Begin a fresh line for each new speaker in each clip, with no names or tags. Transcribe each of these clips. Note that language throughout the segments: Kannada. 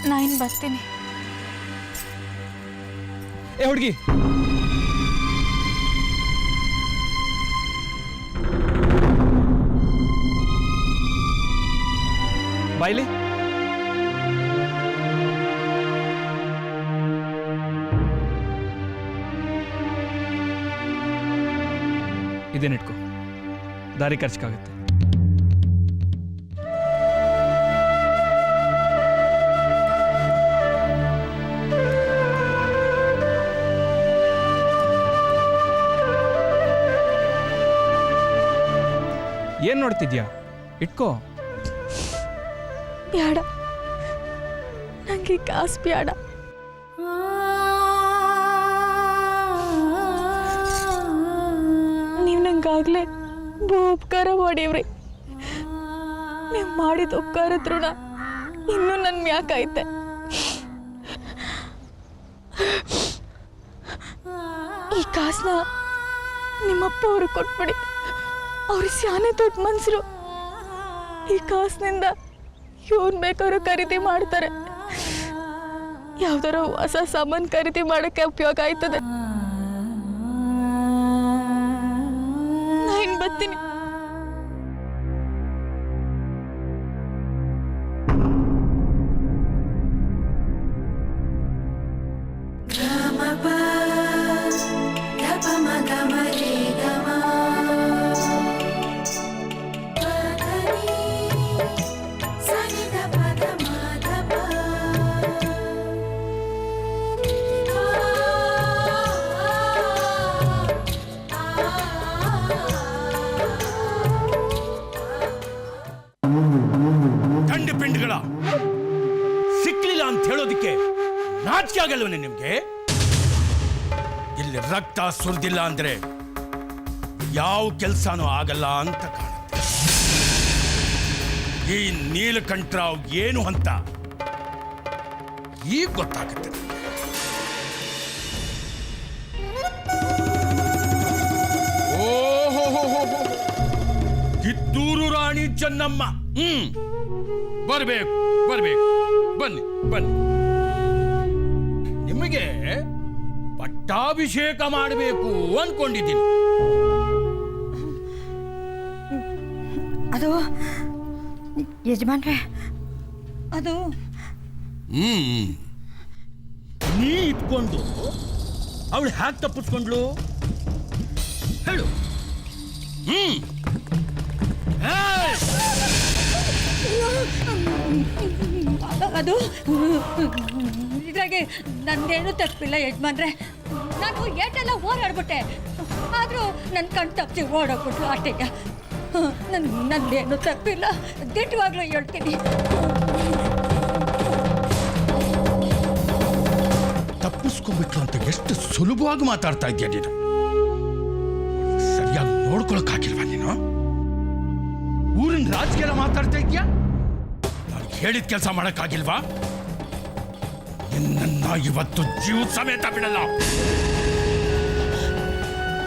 ನಾ ಇನ್ನು ಬರ್ತೀನಿ.
ಏ ಹುಡುಗಿ, ಬಾಯ್ಲಿ. ಇದೇನಿಟ್ಕೋ, ದಾರಿ ಖರ್ಚಿಗಾಗುತ್ತೆ. ಏನ್ ನೋಡ್ತಿದ್ಯಾ? ಇಟ್ಕೋ.
ಬ್ಯಾಡ, ನಂಗೆ ಕಾಸು ಬ್ಯಾಡ. ನೀವು ನಂಗಾಗಲೇ ಉಪಕಾರ ಮಾಡೀವ್ರಿ. ನೀವು ಮಾಡಿದ ಉಪಕಾರದ ಋಣ ಇನ್ನೂ ನನ್ನ ಮ್ಯಾಕೈತೆ. ಈ ಕಾಸನ್ನ ನಿಮ್ಮಪ್ಪ ಅವ್ರಿಗೆ ಕೊಟ್ಬಿಡಿ. ಅವ್ರು ಸ್ಯಾನೆ ದೊಡ್ಡ ಮನ್ಸರು. ಈ ಕಾಸಿನಿಂದ ಇವನ್ ಬೇಕಾದ್ರೂ ಖರೀದಿ ಮಾಡ್ತಾರೆ. ಯಾವ್ದಾರ ಹೊಸ ಸಾಮಾನು ಖರೀದಿ ಮಾಡೋಕ್ಕೆ ಉಪಯೋಗ ಆಯ್ತದೆ. ನಾ ಇನ್ನು ಬರ್ತೀನಿ.
ಪಿಂಡ್ಗಳ ಸಿಕ್ಲಿಲ್ಲ ಅಂತ ಹೇಳೋದಿಕ್ಕೆ ನಾಚಿಕೆ ಆಗಲ್ವನೇ ನಿಮ್ಗೆ? ಇಲ್ಲಿ ರಕ್ತ ಸುರಿದಿಲ್ಲ ಅಂದ್ರೆ ಯಾವ ಕೆಲಸನೂ ಆಗಲ್ಲ ಅಂತ ಕಾಣುತ್ತೆ. ಈ ನೀಲಕಂಠರಾವ್ ಏನು ಅಂತ ಈಗ ಗೊತ್ತಾಗುತ್ತೆ. ಓಹೋ, ಕಿತ್ತೂರು ರಾಣಿ ಚೆನ್ನಮ್ಮ. ಬರ್ಬೇಕು, ಬನ್ನಿ. ನಿಮಗೆ ಪಟ್ಟಾಭಿಷೇಕ ಮಾಡಬೇಕು ಅನ್ಕೊಂಡಿದ್ದೀನಿ.
ಅದು ಯಜಮಾನ್ರೆ, ಅದು
ನೀ ಇಟ್ಕೊಂಡು ಅವಳು ಹ್ಯಾಕ್ ತಪ್ಪಿಸ್ಕೊಂಡ್ಲು ಹೇಳು.
ಅದು ಇದ್ರಾಗೆ ನಂದೇನು ತಪ್ಪಿಲ್ಲ ಯಜಮಾನ್ರೆ. ನಾನು ಏಟೆಲ್ಲ ಓಡಾಡ್ಬಿಟ್ಟೆ, ಆದರೂ ನನ್ನ ಕಣ್ ತಪ್ಪಿ ಓಡೋಗ್ಬಿಟ್ಲು ಅಷ್ಟೇಯ. ನಂದೇನು ತಪ್ಪಿಲ್ಲ, ದಿಟ್ಟವಾಗ್ಲೂ ಹೇಳ್ತೀನಿ.
ತಪ್ಪಿಸ್ಕೊಂಡ್ಬಿಟ್ಲು ಅಂತ ಎಷ್ಟು ಸುಲಭವಾಗಿ ಮಾತಾಡ್ತಾ ಇದ್ದೀಯ ನೀನು. ಸರಿಯಾಗಿ ನೋಡ್ಕೊಳಕ್ಕಾಗಿಲ್ವಾ ನೀನು? ಊರಿನ ರಾಜಕೀಯ ಮಾತಾಡ್ತಾ ಇದ್ಯಾ? ನಾನು ಹೇಳಿದ ಕೆಲಸ ಮಾಡಕ್ಕಾಗಿಲ್ವಾ? ನಿನ್ನ ಇವತ್ತು ಜೀವ ಸಮೇತ ಬಿಡಲ್ಲ.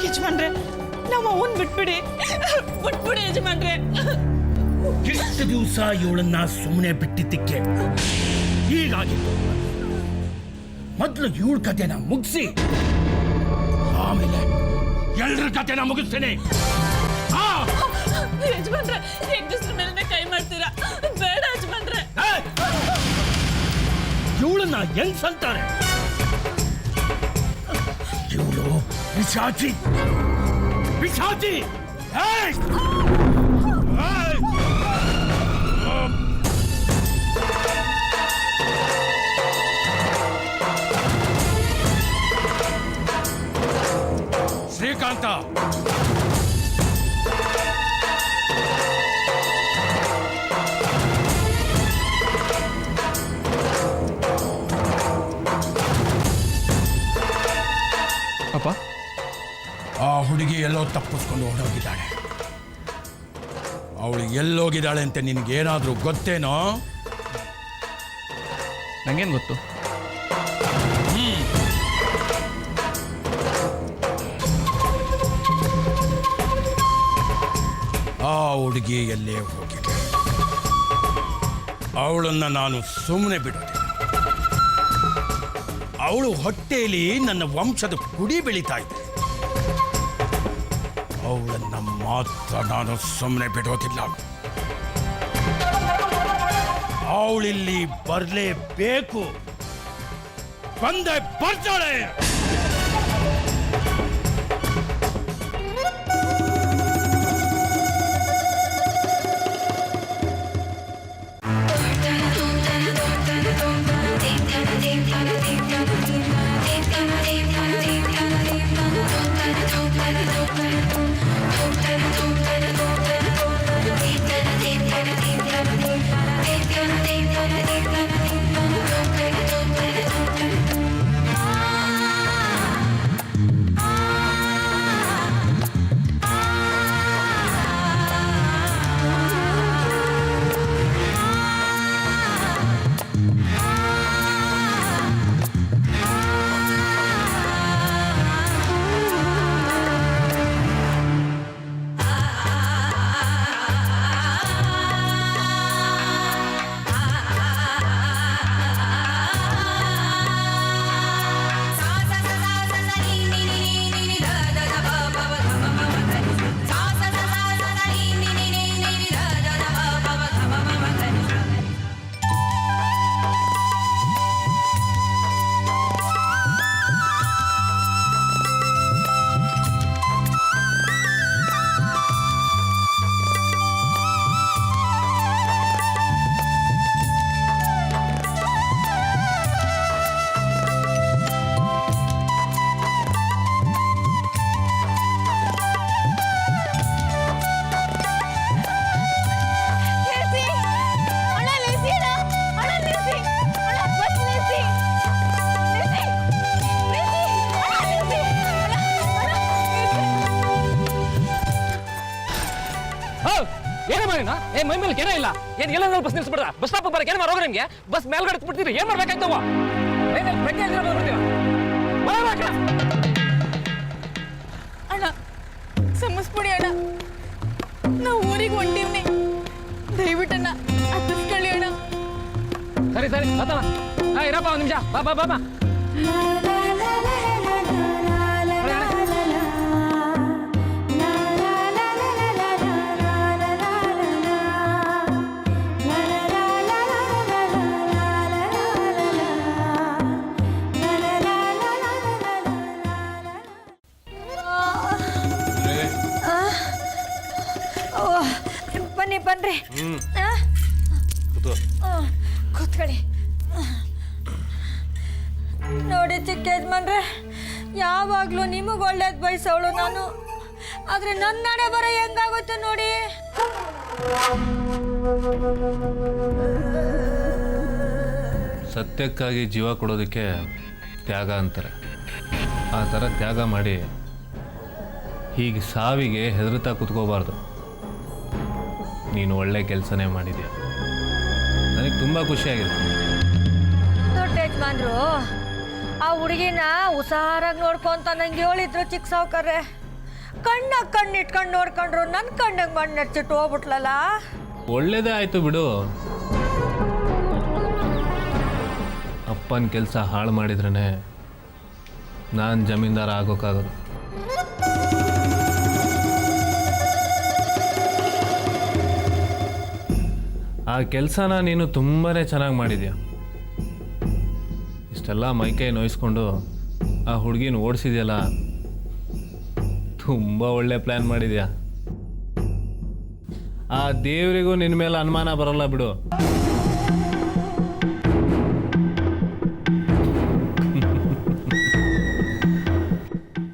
ಯಜಮಾನ್ರೆ, ನಮ್ಮ ಅವನ್ ಬಿಟ್ಬಿಡಿ ಯಜಮಾನ್ರೆ.
ಎಷ್ಟು ದಿವಸ ಇವಳನ್ನ ಸುಮ್ಮನೆ ಬಿಟ್ಟಿದ್ದಕ್ಕೆ ಹೀಗಾಗಿತ್ತು. ಮೊದಲು ಇವಳ ಕಥೆನ ಮುಗಿಸಿ ಆಮೇಲೆ ಎಲ್ಲರ ಕಥೆನ ಮುಗಿಸ್ತೇನೆ.
ಯಜಮಾನ್ರೆ, ಹೆಂಗಸ್ರ ಮೇಲೆ ಕೈ ಮಾಡ್ತೀರಾ? ಬೇಡ ಯಜಮಾನ್ರೆ.
ಇವಳನ್ನ ಹೆಂಗ್ಸ್ ಅಂತಾರೆ? ಇವಳು ಪಿಶಾಚಿ. ಶ್ರೀಕಾಂತ,
ಅಪ್ಪ,
ಆ ಹುಡುಗಿ ಎಲ್ಲೋ ತಪ್ಪಿಸ್ಕೊಂಡು ಹೊರಟೋಗಿದ್ದಾಳೆ. ಅವಳು ಎಲ್ಲೋಗಿದ್ದಾಳೆ ಅಂತ ನಿನ್ಗೇನಾದ್ರೂ ಗೊತ್ತೇನೋ?
ನಂಗೇನು ಗೊತ್ತು?
ಆ ಹುಡುಗಿ ಎಲ್ಲೇ ಹೋಗಿದೆ. ಅವಳನ್ನ ನಾನು ಸುಮ್ಮನೆ ಬಿಡೋದಿಲ್ಲ. ಅವಳು ಹೊಟ್ಟೆಯಲ್ಲಿ ನನ್ನ ವಂಶದ ಕುಡಿ ಬೆಳೀತಾ ಇದೆ. ಅವಳನ್ನ ಮಾತ್ರ ನಾನು ಸುಮ್ಮನೆ ಬಿಡೋದಿಲ್ಲ. ಅವಳಿಲ್ಲಿ ಬರಲೇಬೇಕು. ಬಂದೆ ಬರ್ತಾಳೆ.
ಏ ಮೈ ಮೇಲೆ ಕೇನ ಇಲ್ಲ ಏನ್ ಎಲ್ಲ ಬಸ್ ನಿಲ್ಸ್ಬಿಡ್ರ ಬಸ್ ಸ್ಟಾಪ್ ಬರಕ್ಕೆ ಏನ್ ಮಾಡೋಗ್ರ ನಿಮ್ಗೆ ಬಸ್ ಮೇಲ್ಗಡೆ ಬಿಡ್ತೀರಿ ಏನ್ ಮಾಡ್ಬೇಕಾಯ್ತವ
ಅಣ್ಣ ಸಮಸ್ಬಿಡಿ ಅಣ್ಣ ನಾವು ಊರಿಗೆ ಹೊಂಟೀವ್ನಿ ದಯವಿಟ್ಟಣ್ಣ ಹತ್ತಿಸ್ಕೊಳ್ಳಿ ಅಣ್ಣ.
ಸರಿ ಸರಿ ಬತ್ತವ ಇರಪ್ಪ ಒಂದು ನಿಮಿಷ ಬಾ ಬಾ ಬಾ ಬಾ
ಬನ್ನಿ ಬನ್ರಿ ಕೂತ್ಕೊಳ್ಳಿ. ನೋಡಿ ಚಿಕ್ಕ ಯಜಮಾನ್ರೆ, ಯಾವಾಗಲೂ ನಿಮಗೆ ಒಳ್ಳೇದು ಬಯಸೋಳು ನಾನು, ಆದರೆ ನನ್ನ ನಡೆ ಬರೋ ಹೆಂಗಾಗುತ್ತೆ ನೋಡಿ.
ಸತ್ಯಕ್ಕಾಗಿ ಜೀವ ಕೊಡೋದಕ್ಕೆ ತ್ಯಾಗ ಅಂತಾರೆ. ಆ ಥರ ತ್ಯಾಗ ಮಾಡಿ ಹೀಗೆ ಸಾವಿಗೆ ಹೆದರ್ತಾ ಕೂತ್ಕೋಬಾರ್ದು. ನೀನು ಒಳ್ಳೆ ಕೆಲಸನೇ ಮಾಡಿದ್ಯಾ, ನನಗೆ ತುಂಬ ಖುಷಿಯಾಗಿದೆ.
ದೊಡ್ಡ ಯಜಮಾನ್ರು ಆ ಹುಡುಗಿನ ಹುಷಾರಾಗಿ ನೋಡ್ಕೊಂತ ನಂಗೆ ಹೇಳಿದ್ರು ಚಿಕ್ಕ ಸಾವುಕಾರ್ರೆ. ಕಣ್ಣಾಗ ಕಣ್ಣಿಟ್ಕೊಂಡು ನೋಡ್ಕೊಂಡ್ರು ನನ್ನ ಕಣ್ಣಾಗ ಮಣ್ಣು ಹಚ್ಚಿಟ್ಟು ಹೋಗ್ಬಿಟ್ಲಲ್ಲ.
ಒಳ್ಳೇದೇ ಆಯಿತು ಬಿಡು. ಅಪ್ಪನ ಕೆಲಸ ಹಾಳು ಮಾಡಿದ್ರೇ ನಾನು ಜಮೀನ್ದಾರ ಆಗೋಕ್ಕಾಗೋದು. ಆ ಕೆಲಸನ ನೀನು ತುಂಬಾ ಚೆನ್ನಾಗಿ ಮಾಡಿದ್ಯಾ. ಇಷ್ಟೆಲ್ಲ ಮೈಕೈ ನೋಯಿಸ್ಕೊಂಡು ಆ ಹುಡುಗಿನ ಓಡಿಸಿದ್ಯಲ್ಲ, ತುಂಬ ಒಳ್ಳೆ ಪ್ಲ್ಯಾನ್ ಮಾಡಿದ್ಯಾ. ಆ ದೇವರಿಗೂ ನಿನ್ನ ಮೇಲೆ ಅನುಮಾನ ಬರಲ್ಲ ಬಿಡು.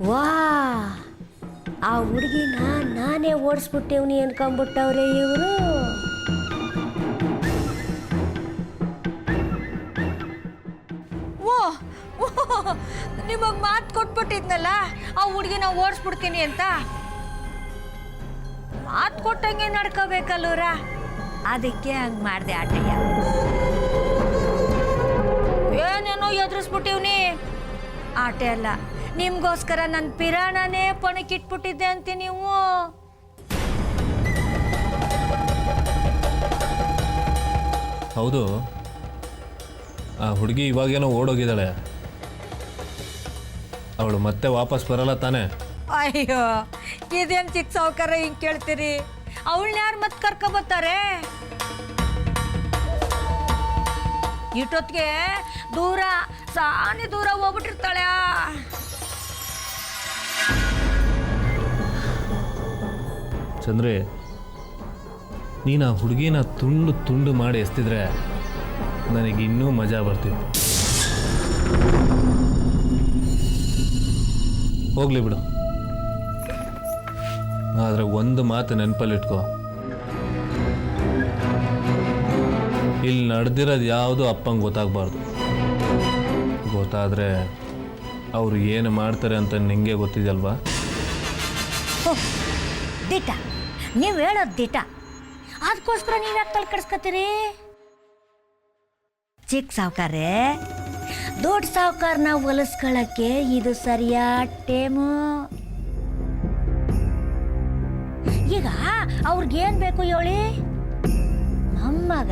ವಾ, ಆ ಹುಡುಗಿನ ನಾನೇ ಓಡಿಸ್ಬಿಟ್ಟೇವ್ನಿ ಅನ್ಕೊಂಬಿಟ್ಟವ್ರೆ ಇವರು.
ನಿಮಗೆ ಮಾತು ಕೊಟ್ಬಿಟ್ಟಿದ್ನಲ್ಲ ಆ ಹುಡುಗಿನ ಓಡಿಸ್ಬಿಡ್ತೀನಿ ಅಂತ. ಮಾತು ಕೊಟ್ಟಂಗೆ ನಡ್ಕೋಬೇಕಲ್ಲೂರ, ಅದಕ್ಕೆ ಹಂಗೆ ಮಾಡಿದೆ ಆಟಯ್ಯ. ಏನೇನೋ ಎದುರಿಸ್ಬಿಟ್ಟಿವ್ನಿ. ಆಟ ಅಲ್ಲ, ನಿಮ್ಗೋಸ್ಕರ ನನ್ನ ಪಿರಾಣನೇ ಪಣಕ್ಕಿಟ್ಬಿಟ್ಟಿದ್ದೆ ಅಂತೀನಿ ನೀವು.
ಹೌದು, ಆ ಹುಡುಗಿ ಇವಾಗೇನೋ ಓಡೋಗಿದ್ದಾಳೆ. ಅವಳು ಮತ್ತೆ ವಾಪಸ್ ಬರಲ್ಲ ತಾನೇ?
ಅಯ್ಯೋ ಇದೇನು ಚಿಕ್ಕ ಸಾವುಕಾರ ಹಿಂಗೆ ಕೇಳ್ತೀರಿ? ಅವಳನ್ನ ಯಾರು ಮತ್ತೆ ಕರ್ಕೊಬರ್ತಾರೆ? ಇಷ್ಟೊತ್ತಿಗೆ ದೂರ ಸಾನಿ ದೂರ ಹೋಗ್ಬಿಟ್ಟಿರ್ತಾಳೆ.
ಚಂದ್ರಿ, ನೀನು ಆ ಹುಡುಗಿನ ತುಂಡು ತುಂಡು ಮಾಡಿ ಎಸ್ತಿದ್ರೆ ನನಗೆ ಇನ್ನೂ ಮಜಾ ಬರ್ತಿತ್ತು. ಹೋಗ್ಲಿ ಬಿಡು. ಆದರೆ ಒಂದು ಮಾತು ನೆನಪಲ್ಲಿಟ್ಕೋ, ಇಲ್ಲಿ ನಡೆದಿರೋದು ಯಾವುದು ಅಪ್ಪಂಗೆ ಗೊತ್ತಾಗಬಾರ್ದು. ಗೊತ್ತಾದರೆ ಅವರು ಏನು ಮಾಡ್ತಾರೆ ಅಂತ ನಿಂಗೆ ಗೊತ್ತಿದೆಯಲ್ವಾ?
ದಿಟ, ನೀವು ಹೇಳೋದು ದಿಟ. ಅದಕ್ಕೋಸ್ಕರ ನೀವು ಯಾಕೆ ತಲೆ ಕೆಡಿಸ್ಕೊತೀರಿ? ಚಿಕ್ಕ ಸಾವುಕಾರೆ, ದೊಡ್ಡ ಸಾವುಕಾರನ ಹೊಲಿಸ್ಕೊಳ್ಳೋಕ್ಕೆ ಇದು ಸರಿಯಾದ ಟೇಮು. ಈಗ ಅವ್ರಿಗೇನು ಬೇಕು ಹೇಳಿ? ಮೊಮ್ಮಗ.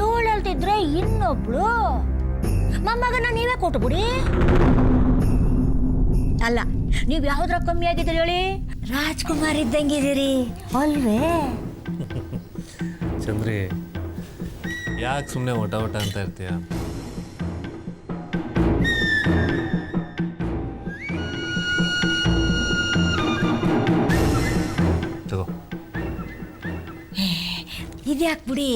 ಏಳಲ್ದಿದ್ರೆ ಇನ್ನೊಬ್ಳು ಮೊಮ್ಮಗನ ನೀವೇ ಕೊಟ್ಬಿಡಿ. ಅಲ್ಲ, ನೀವು ಯಾವ್ದ್ರ ಕಮ್ಮಿ ಆಗಿದ್ದೀರಿ ಹೇಳಿ? ರಾಜ್ಕುಮಾರ್ ಇದ್ದಂಗಿದ್ದೀರಿ ಅಲ್ವೇ?
ಚಂದ್ರಿ, ಯಾಕೆ ಸುಮ್ಮನೆ ಒಟ ಒಟ ಅಂತ ಇರ್ತೀಯ? ತಗೋ.
ಇದ್ಯಾಕೆ ಬಿಡಿ,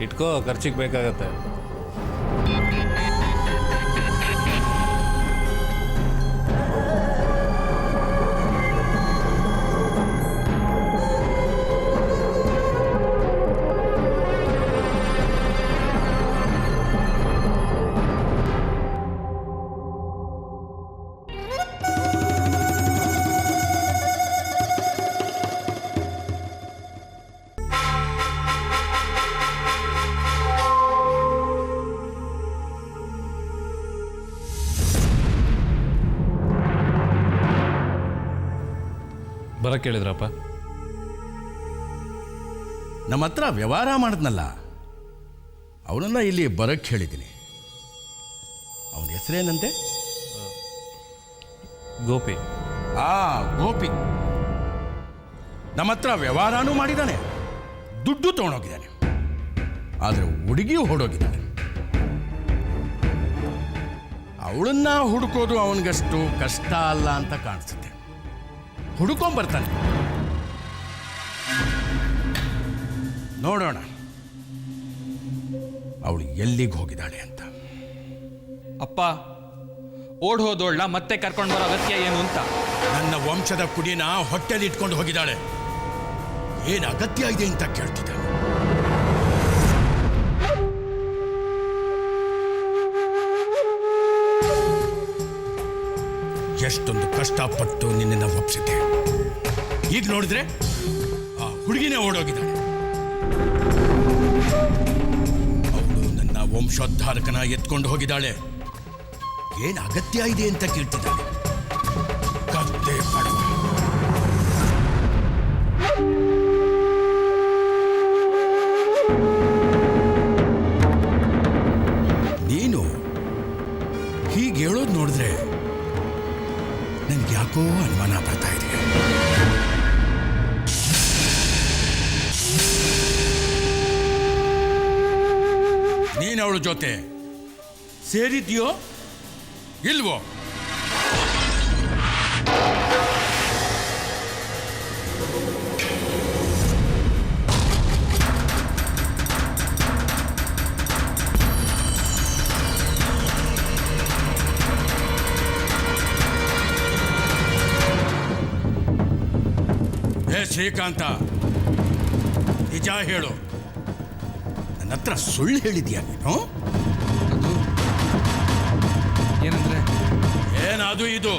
ಇಟ್ಕೋ, ಖರ್ಚಿಗೆ ಬೇಕಾಗತ್ತೆ. ಬರಕ್ಕೆ ಹೇಳಿದ್ರಪ್ಪ?
ನಮ್ಮ ಹತ್ರ ವ್ಯವಹಾರ ಮಾಡಿದ್ನಲ್ಲ, ಅವನನ್ನ ಇಲ್ಲಿ ಬರಕ್ಕೆ ಹೇಳಿದ್ದೀನಿ. ಅವನ ಹೆಸರೇನಂತೆ?
ಗೋಪಿ.
ಗೋಪಿ ನಮ್ಮ ಹತ್ರ ವ್ಯವಹಾರನೂ ಮಾಡಿದ್ದಾನೆ, ದುಡ್ಡು ತೊಗೊಂಡೋಗಿದ್ದಾನೆ. ಆದರೆ ಹುಡುಗಿಯೂ ಹೊಡೋಗಿದ್ದಾನೆ. ಅವಳನ್ನ ಹುಡುಕೋದು ಅವನಿಗಷ್ಟು ಕಷ್ಟ ಅಲ್ಲ ಅಂತ ಕಾಣಿಸುತ್ತೆ. ಹುಡುಕೊಂಬರ್ತಾನೆ, ನೋಡೋಣ ಅವಳು ಎಲ್ಲಿಗೆ ಹೋಗಿದ್ದಾಳೆ ಅಂತ.
ಅಪ್ಪ, ಓಡ್ ಹೋದೋಳ್ನ ಮತ್ತೆ ಕರ್ಕೊಂಡು ಬರೋ ಅಗತ್ಯ ಏನು ಅಂತ?
ನನ್ನ ವಂಶದ ಕುಡಿನ ಹೊಟ್ಟೆಲಿ ಇಟ್ಕೊಂಡು ಹೋಗಿದ್ದಾಳೆ. ಏನು ಅಗತ್ಯ ಇದೆ ಅಂತ ಕೇಳ್ತಿದ್ದಾಳೆ. ಎಷ್ಟೊಂದು ಕಷ್ಟಪಟ್ಟು ನಿನ್ನನ್ನು ಒಪ್ಪಿಸಿದ್ದೆ. ಈಗ ನೋಡಿದ್ರೆ ಆ ಹುಡುಗಿನೇ ಓಡೋಗಿದ್ದಾಳೆ. ಅವಳು ನನ್ನ ವಂಶೋದ್ಧಾರಕನ ಎತ್ಕೊಂಡು ಹೋಗಿದ್ದಾಳೆ. ಏನು ಅಗತ್ಯ ಇದೆ ಅಂತ ಕೇಳ್ತಿದ್ದಾಳೆ. ಕತ್ತೆ ಬಡವ. ನೀನು ಹೀಗೆ ಹೇಳೋದು ನೋಡಿದ್ರೆ ನನ್ಗೆ ಯಾಕೋ ಅನುಮಾನ ಬರ್ತಾ ಇದೆ. ನೀನು ಅವಳ ಜೊತೆ ಸೇರಿದ್ಯೋ ಇಲ್ವೋ? ಶ್ರೀಕಾಂತ, ನಿಜ ಹೇಳು, ನನ್ನ ಹತ್ರ ಸುಳ್ಳು ಹೇಳಿದ್ಯಾ ನೀನು?
ಏನಂದ್ರೆ?
ಏನದು ಇದು?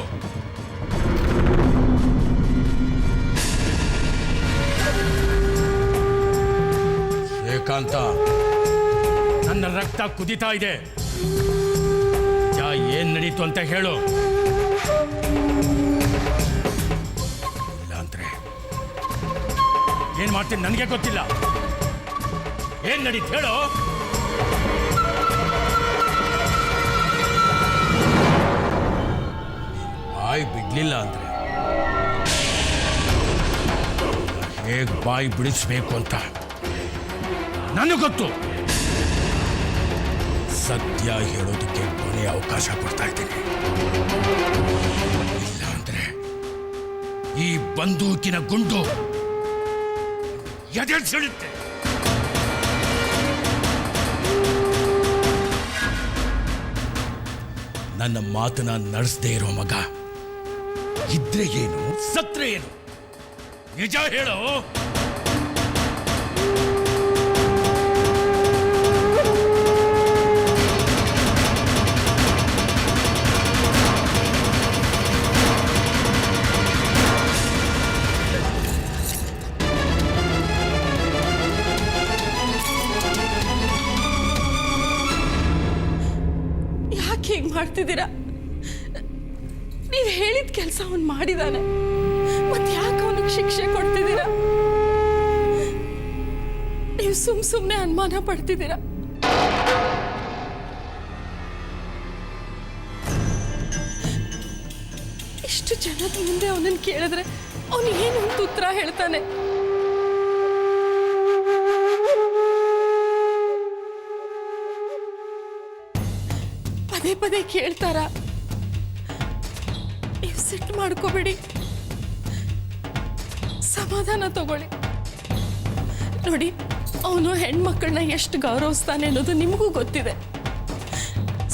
ಶ್ರೀಕಾಂತ, ನನ್ನ ರಕ್ತ ಕುದಿತಾ ಇದೆ. ಏನ್ ನಡೀತು ಅಂತ ಹೇಳು. ಏನ್ ಮಾಡ್ತೀನಿ ನನಗೆ ಗೊತ್ತಿಲ್ಲ. ಏನ್ ನಡೀತು ಹೇಳೋ? ಬಾಯಿ ಬಿಡ್ಲಿಲ್ಲ ಅಂದ್ರೆ ಹೇಗ್ ಬಾಯಿ ಬಿಡಿಸ್ಬೇಕು ಅಂತ ನನಗೆ ಗೊತ್ತು. ಸತ್ಯ ಹೇಳೋದಕ್ಕೆ ಕೊನೆಯ ಅವಕಾಶ ಕೊಡ್ತಾ ಇದ್ದೀನಿ. ಇಲ್ಲ ಅಂದ್ರೆ ಈ ಬಂದೂಕಿನ ಗುಂಡು ಎದೆಳ್ಸಿಡುತ್ತೆ. ನನ್ನ ಮಾತನ್ನ ನಡೆಸದೇ ಇರೋ ಮಗ ಇದ್ರೆ ಏನು, ಸತ್ರೆ ಏನು? ನಿಜ ಹೇಳೋ.
ಯಾಕೆ ಹೀಗೆ ಮಾಡ್ತಿದ್ದೀರಾ? ನೀವು ಹೇಳಿದ ಕೆಲಸ ಅವನು ಮಾಡಿದಾನೆ, ಮತ್ತೆ ಯಾಕೆ ಅವನಿಗೆ ಶಿಕ್ಷೆ ಕೊಡ್ತಿದ್ದೀರಾ? ನೀವು ಸುಮ್ಮನೆ ಅನುಮಾನ ಪಡ್ತಿದ್ದೀರಾ. ಇಷ್ಟು ಜನದ ಮುಂದೆ ಅವನನ್ನು ಕೇಳಿದ್ರೆ ಅವನು ಏನು ಅಂತ ಉತ್ತರ ಹೇಳ್ತಾನೆ? ಪದೇ ಪದೇ ಕೇಳ್ತಾರ. ನೀವು ಸಿಟ್ಟು ಮಾಡ್ಕೋಬೇಡಿ, ಸಮಾಧಾನ ತಗೊಳ್ಳಿ. ನೋಡಿ, ಅವನು ಹೆಣ್ಮಕ್ಳನ್ನ ಎಷ್ಟು ಗೌರವಿಸ್ತಾನೆ ಅನ್ನೋದು ನಿಮಗೂ ಗೊತ್ತಿದೆ.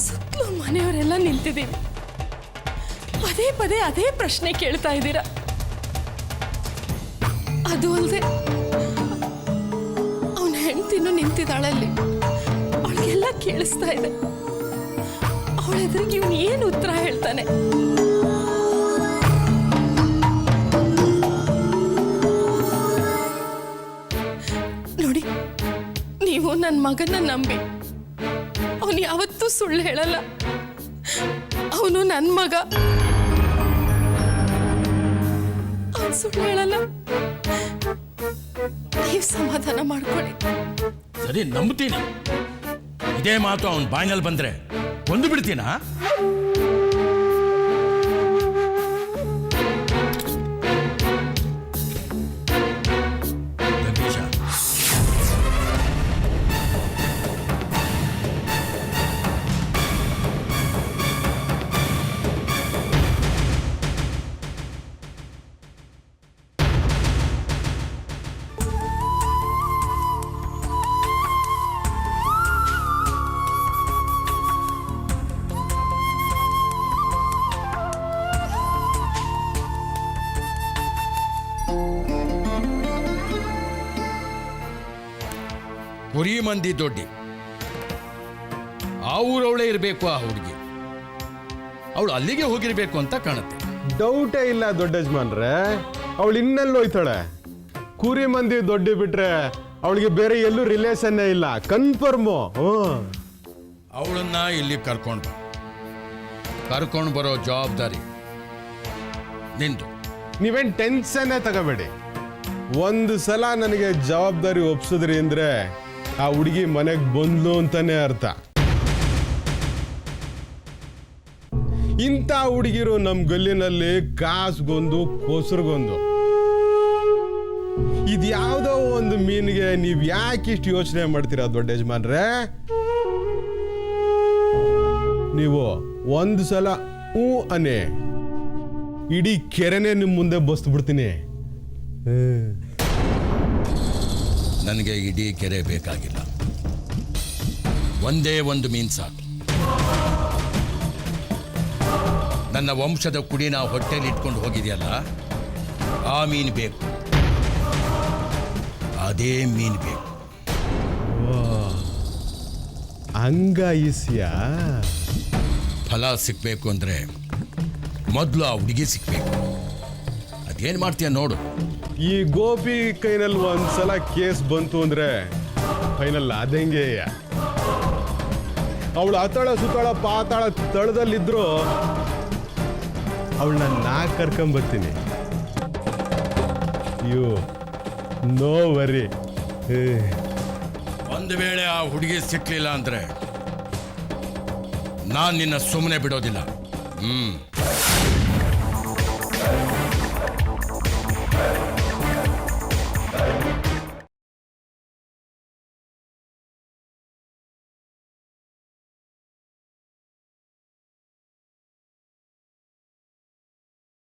ಸುತ್ತಲೂ ಮನೆಯವರೆಲ್ಲ ನಿಂತಿದ್ದೀವಿ, ಪದೇ ಪದೇ ಅದೇ ಪ್ರಶ್ನೆ ಕೇಳ್ತಾ ಇದ್ದೀರಾ. ಅದು ಅಲ್ಲದೆ ಅವನ ಹೆಂಡ್ತಿನೂ ನಿಂತಿದ್ದಾಳಲ್ಲಿ, ಅವಳಿಗೆಲ್ಲ ಕೇಳಿಸ್ತಾ ಇದೆ. ಅವಳ ಎದುರಿಗೆ ಇವನು ಏನು ಉತ್ತರ ಹೇಳ್ತಾನೆ? ನೋಡಿ, ನೀವು ನನ್ನ ಮಗನ ನಂಬಿ. ಅವನು ಯಾವತ್ತೂ ಸುಳ್ಳು ಹೇಳಲ್ಲ. ಅವನು ನನ್ನ ಮಗ, ಅವನು ಸುಳ್ಳು ಹೇಳಲ್ಲ. ನೀವು ಸಮಾಧಾನ ಮಾಡ್ಕೊಳ್ಳಿ.
ಸರಿ, ನಂಬ್ತೀನಿ. ಇದೇ ಮಾತು ಅವನ ಬಾಯಿನಲ್ಲಿ ಬಂದ್ರೆ ಕೊಂದು ಬಿಡ್ತೀನಾ? ಜಗದೀಶ, ಕುರಿ ಮಂದಿ ದೊಡ್ಡಿ, ಆ ಊರವಳೇ ಇರಬೇಕು ಆ ಹುಡುಗಿ. ಅವಳು ಅಲ್ಲಿಗೆ ಹೋಗಿರ್ಬೇಕು ಅಂತ ಕಾಣುತ್ತೆ.
ಡೌಟೇ ಇಲ್ಲ ದೊಡ್ಡ ಯಜಮಾನ್ರೆ, ಅವಳು ಇನ್ನೆಲ್ಲಿ ಹೋಯ್ತಾಳೆ? ಕುರಿ ಮಂದಿ ದೊಡ್ಡ ಬಿಟ್ರೆ ಅವಳಿಗೆ ಬೇರೆ ಎಲ್ಲೂ ರಿಲೇಷನ್ನೇ ಇಲ್ಲ, ಕನ್ಫರ್ಮು.
ಅವಳನ್ನ ಇಲ್ಲಿ ಕರ್ಕೊಂಡು ಬರೋ ಜವಾಬ್ದಾರಿ ನಿಂದು.
ನೀವೇನ್ ಟೆನ್ಷನ್ನೇ ತಗೋಬೇಡಿ. ಒಂದು ಸಲ ನನಗೆ ಜವಾಬ್ದಾರಿ ಒಪ್ಸಿದ್ರಿ ಅಂದ್ರೆ ಆ ಹುಡುಗಿ ಮನೆಗೆ ಬಂದ್ಲು ಅಂತಾನೆ ಅರ್ಥ. ಇಂಥ ಹುಡುಗಿರು ನಮ್ಮ ಗಲ್ಲಿನಲ್ಲಿ ಕಾಸ್ಗೊಂದು ಕೋಸರ್ಗೊಂದು. ಇದ್ಯಾವುದೋ ಒಂದು ಮೀನಿಗೆ ನೀವು ಯಾಕೆ ಇಷ್ಟು ಯೋಚನೆ ಮಾಡ್ತೀರಾ ದೊಡ್ಡ ಯಜಮಾನ್ರೆ? ನೀವು ಒಂದು ಸಲ ಹೂ ಅನ್ನೆ, ಇಡೀ ಕೆರೆನೇ ನಿಮ್ಮ ಮುಂದೆ ಬಸ್ತು ಬಿಡ್ತೀನಿ.
ನನಗೆ ಇಡೀ ಕೆರೆ ಬೇಕಾಗಿಲ್ಲ, ಒಂದೇ ಒಂದು ಮೀನು ಸಾಕು. ನನ್ನ ವಂಶದ ಕುಡಿನ ಹೊಟ್ಟೆಲಿ ಇಟ್ಕೊಂಡು ಹೋಗಿದೆಯಲ್ಲ, ಆ ಮೀನು ಬೇಕು, ಅದೇ ಮೀನು ಬೇಕು.
ಹಂಗಾಯಿಸ್ಯ?
ಫಲ ಸಿಕ್ಬೇಕು ಅಂದ್ರೆ ಮೊದಲು ಆ ಹುಡುಗಿ ಸಿಕ್ಬೇಕು. ಅದೇನು ಮಾಡ್ತೀಯ ನೋಡು.
ಈ ಗೋಪಿ ಕೈನಲ್ಲಿ ಒಂದ್ಸಲ ಕೇಸ್ ಬಂತು ಅಂದ್ರೆ ಫೈನಲ್ ಅದಂಗೆ. ಅವಳು ಅತಳ ಸುತ್ತಳ ಪಾತಾಳ ತಳದಲ್ಲಿದ್ರು ಅವಳನ್ನ ನಾ ಕರ್ಕೊಂಬರ್ತೀನಿ. You know worry.
ಒಂದು ವೇಳೆ ಆ ಹುಡುಗಿ ಸಿಕ್ಲಿಲ್ಲ ಅಂದ್ರೆ ನಾನು ನಿನ್ನ ಸುಮ್ಮನೆ ಬಿಡೋದಿಲ್ಲ.